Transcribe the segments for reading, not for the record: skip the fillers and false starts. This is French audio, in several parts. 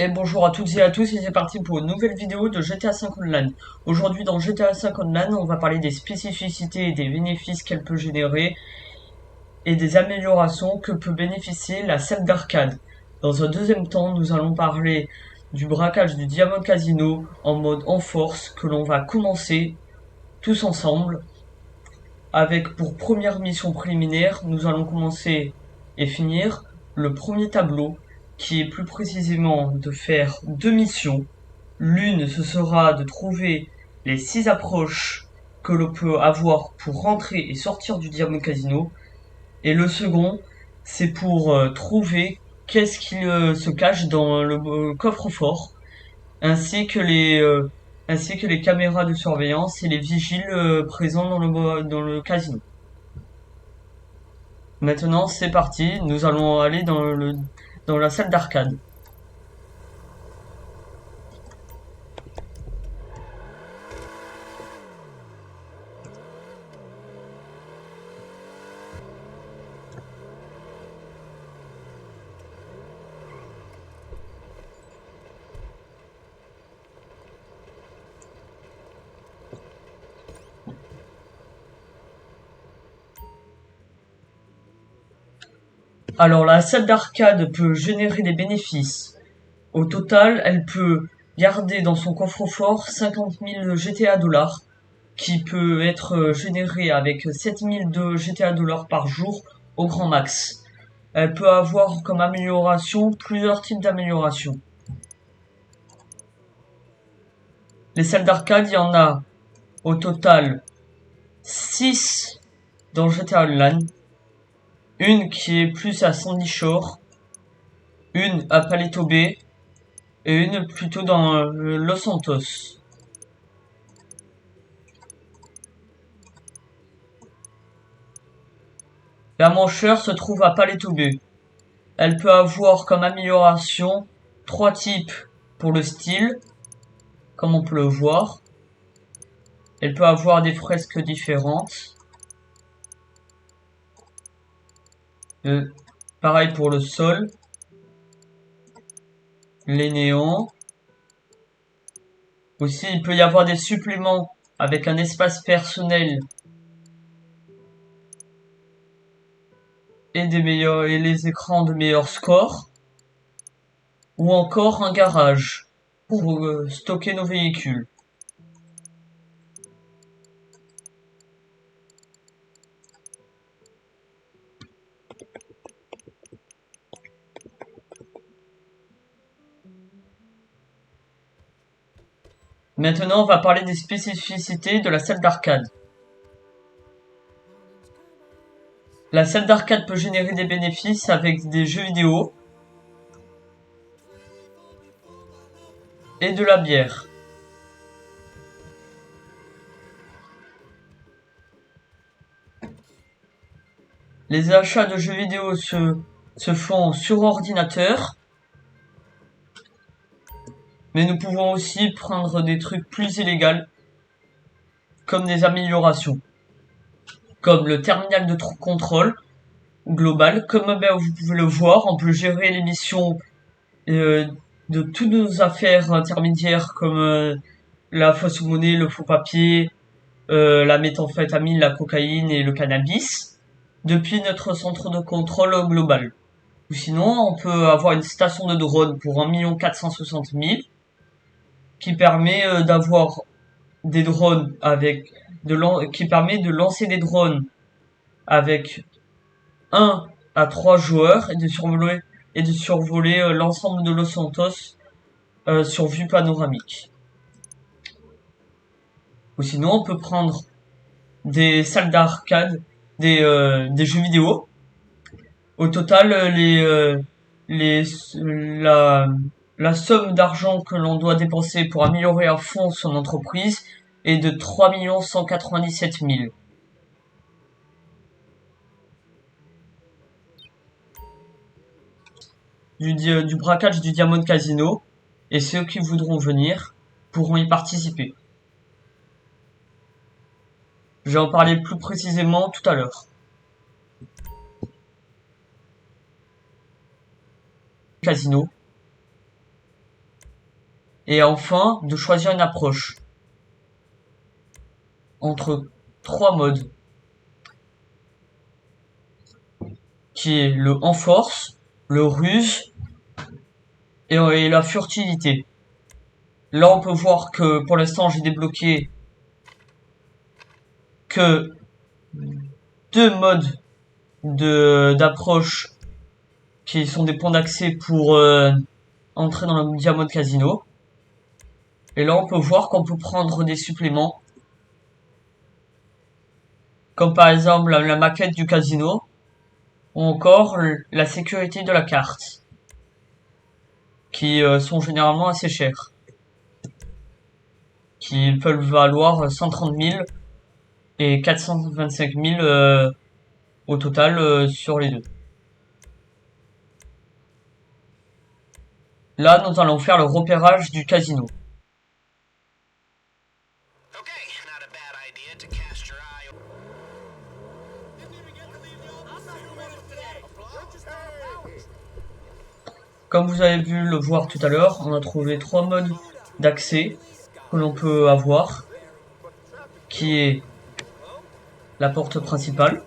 Et bonjour à toutes et à tous, et c'est parti pour une nouvelle vidéo de GTA 5 Online. Aujourd'hui dans GTA 5 Online, on va parler des spécificités et des bénéfices qu'elle peut générer et des améliorations que peut bénéficier la salle d'arcade. Dans un deuxième temps, nous allons parler du braquage du Diamond Casino en mode en force que l'on va commencer tous ensemble. Avec pour première mission préliminaire, nous allons commencer et finir le premier tableau qui est plus précisément de faire deux missions. L'une, ce sera de trouver les 6 approches que l'on peut avoir pour rentrer et sortir du Diamond Casino. Et le second, c'est pour trouver qu'est-ce qui se cache dans le coffre-fort, ainsi que les caméras de surveillance et les vigiles présents dans le casino. Maintenant, c'est parti, nous allons aller dans la salle d'arcade. Alors, la salle d'arcade peut générer des bénéfices. Au total, elle peut garder dans son coffre-fort 50 000 GTA dollars, qui peut être généré avec 7 000 de GTA dollars par jour au grand max. Elle peut avoir comme amélioration plusieurs types d'améliorations. Les salles d'arcade, il y en a au total 6 dans GTA Online, une qui est plus à Sandy Shore, une à Paleto Bay et une plutôt dans Los Santos. La mancheur se trouve à Paleto Bay. Elle peut avoir comme amélioration trois types pour le style, comme on peut le voir. Elle peut avoir des fresques différentes. Pareil pour le sol, les néons. Aussi, il peut y avoir des suppléments avec un espace personnel et les écrans de meilleur score. Ou encore un garage pour stocker nos véhicules. Maintenant, on va parler des spécificités de la salle d'arcade. La salle d'arcade peut générer des bénéfices avec des jeux vidéo et de la bière. Les achats de jeux vidéo se font sur ordinateur, mais nous pouvons aussi prendre des trucs plus illégaux, comme des améliorations, comme le terminal de contrôle global. Comme vous pouvez le voir, on peut gérer les missions euh, de toutes nos affaires intermédiaires, comme la fausse monnaie, le faux papier, la méthamphétamine, la cocaïne et le cannabis, depuis notre centre de contrôle global. Ou sinon, on peut avoir une station de drone pour 1 460 000 qui permet d'avoir des drones qui permet de lancer des drones avec 1 à 3 joueurs et de survoler l'ensemble de Los Santos sur vue panoramique. Ou sinon, on peut prendre des salles d'arcade, des jeux vidéo. Au total, les, la, la somme d'argent que l'on doit dépenser pour améliorer à fond son entreprise est de 3 197 000. Du braquage du Diamond Casino, et ceux qui voudront venir pourront y participer. Je vais en parler plus précisément tout à l'heure. Casino. Et enfin, de choisir une approche entre 3 modes, qui est le en force, le ruse et la furtivité. Là, on peut voir que pour l'instant, j'ai débloqué que 2 modes d'approche qui sont des points d'accès pour entrer dans le Diamond Casino. Et là, on peut voir qu'on peut prendre des suppléments, comme par exemple la maquette du casino, ou encore la sécurité de la carte, qui sont généralement assez chers, qui peuvent valoir 130 000 et 425 000 au total sur les deux. Là, nous allons faire le repérage du casino. Comme vous avez pu le voir tout à l'heure, on a trouvé 3 modes d'accès que l'on peut avoir, qui est la porte principale,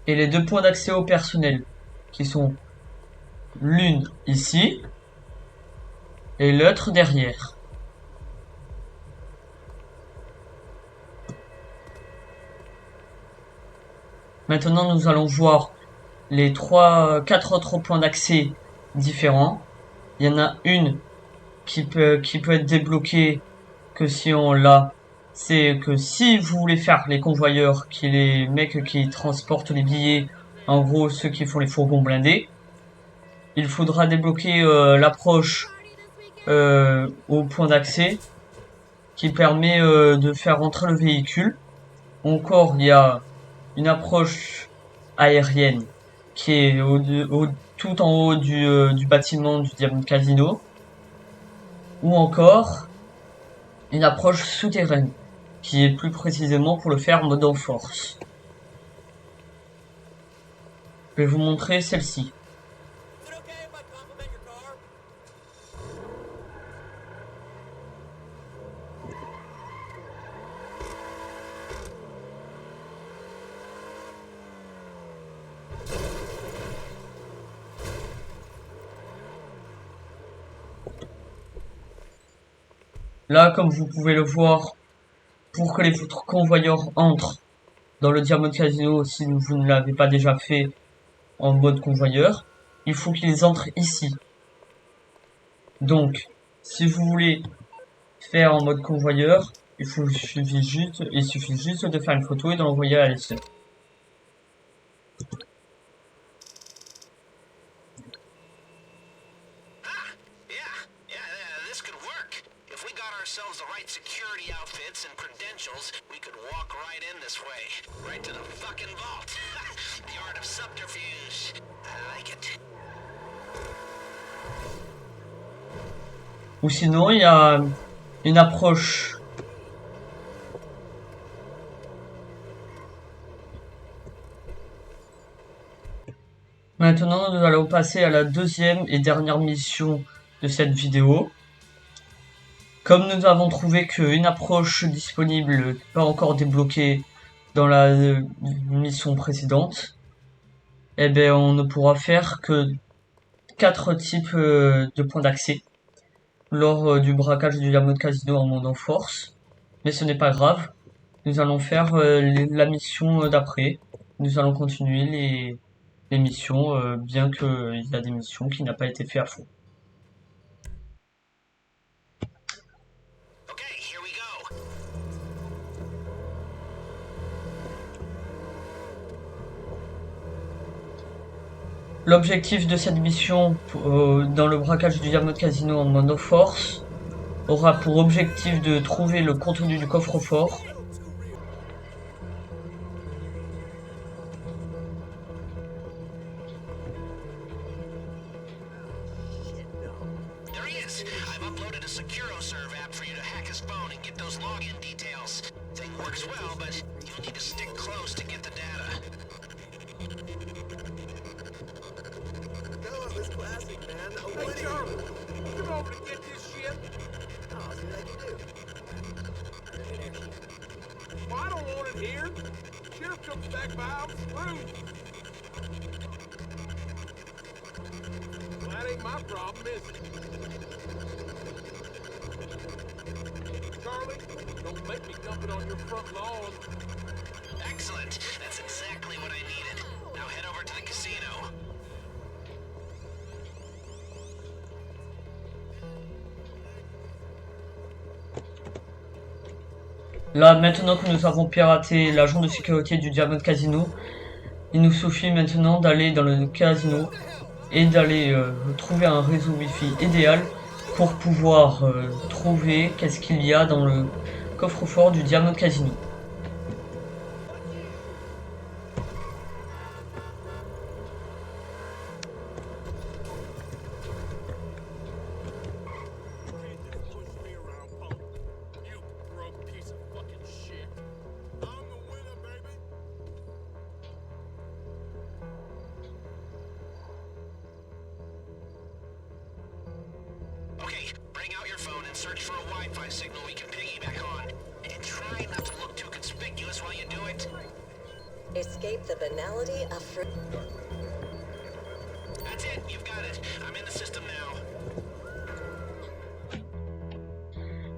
et les 2 points d'accès au personnel, qui sont l'une ici et l'autre derrière. Maintenant, nous allons voir les 4 autres points d'accès différents. Il y en a une qui peut être débloquée que si on l'a. C'est que si vous voulez faire les convoyeurs, qui est les mecs qui transportent les billets, en gros ceux qui font les fourgons blindés, il faudra débloquer l'approche au point d'accès qui permet de faire rentrer le véhicule. Encore, il y a une approche aérienne qui est tout en haut du bâtiment du Diamond Casino, ou encore une approche souterraine qui est plus précisément pour le faire en mode en force. Je vais vous montrer celle-ci. Là, comme vous pouvez le voir, pour que les convoyeurs entrent dans le Diamond Casino, si vous ne l'avez pas déjà fait en mode convoyeur, il faut qu'ils entrent ici. Donc, si vous voulez faire en mode convoyeur, il suffit juste de faire une photo et de l'envoyer à la liste. Security outfits and credentials, we could walk right in this way, right to the fucking vault. The art of subterfuge. I like it. Ou sinon, il y a une approche Maintenant, nous allons passer à la deuxième et dernière mission de cette vidéo. Comme nous avons trouvé qu'une approche disponible pas encore débloquée dans la mission précédente, eh bien on ne pourra faire que 4 types de points d'accès lors du braquage du Diamond Casino en mode en force. Mais ce n'est pas grave, nous allons faire la mission d'après. Nous allons continuer les missions, bien qu'il y a des missions qui n'ont pas été faites à fond. L'objectif de cette mission dans le braquage du Diamond Casino en mode force aura pour objectif de trouver le contenu du coffre-fort. Là, maintenant que nous avons piraté l'agent de sécurité du Diamond Casino, il nous suffit maintenant d'aller dans le casino et d'aller trouver un réseau Wi-Fi idéal pour pouvoir trouver qu'est-ce qu'il y a dans le coffre-fort du Diamond Casino. Escape the banality of That's it, you've got it. I'm in the system now.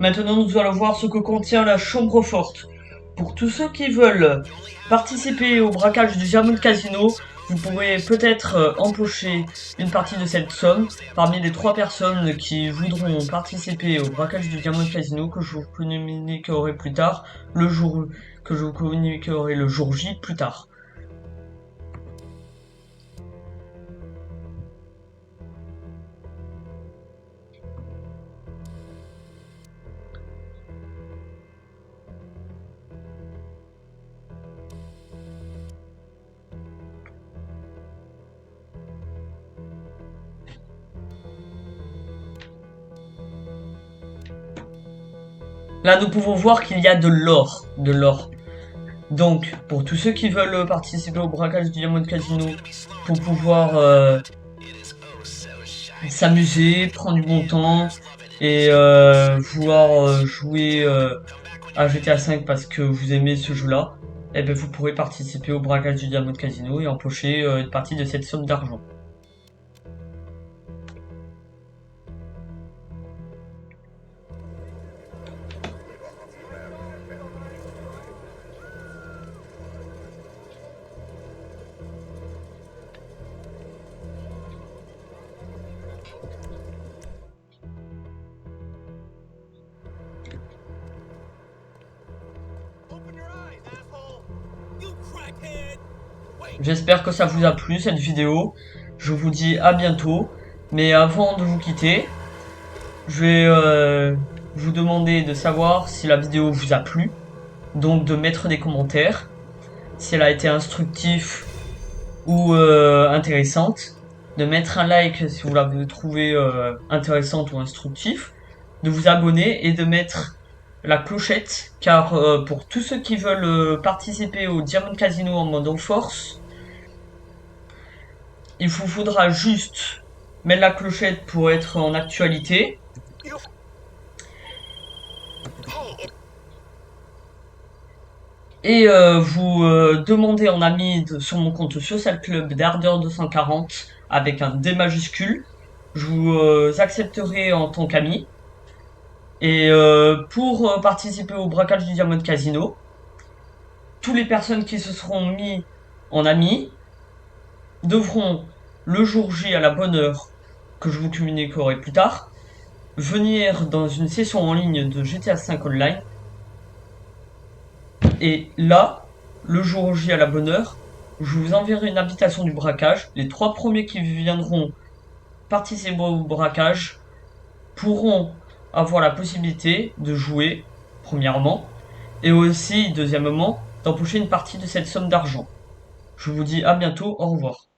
Maintenant, nous allons voir ce que contient la chambre forte. Pour tous ceux qui veulent participer au braquage du Diamond Casino, vous pourrez peut-être empocher une partie de cette somme parmi les 3 personnes qui voudront participer au braquage du Diamond Casino que je vous communiquerai plus tard, le jour J plus tard. Là, nous pouvons voir qu'il y a de l'or. Donc, pour tous ceux qui veulent participer au braquage du Diamond Casino, pour pouvoir s'amuser, prendre du bon temps, et vouloir jouer à GTA V parce que vous aimez ce jeu-là, eh bien, vous pourrez participer au braquage du Diamond Casino et empocher une partie de cette somme d'argent. J'espère que ça vous a plu cette vidéo. Je vous dis à bientôt. Mais avant de vous quitter, je vais vous demander de savoir si la vidéo vous a plu. Donc de mettre des commentaires. Si elle a été instructive ou intéressante. De mettre un like si vous l'avez trouvé intéressante ou instructif. De vous abonner et de mettre la clochette. Car pour tous ceux qui veulent participer au Diamond Casino en mode force, il vous faudra juste mettre la clochette pour être en actualité. Et vous demandez en ami sur mon compte Social Club d'Ardeur 240 avec un D majuscule. Je vous accepterai en tant qu'ami. Et pour participer au braquage du Diamond Casino, toutes les personnes qui se seront mis en ami devront, le jour J à la bonne heure, que je vous communiquerai plus tard, venir dans une session en ligne de GTA V Online. Et là, le jour J à la bonne heure, Je vous enverrai une invitation du braquage. Les 3 premiers qui viendront participer au braquage pourront avoir la possibilité de jouer, premièrement, et aussi, deuxièmement, d'empocher une partie de cette somme d'argent. Je vous dis à bientôt, au revoir.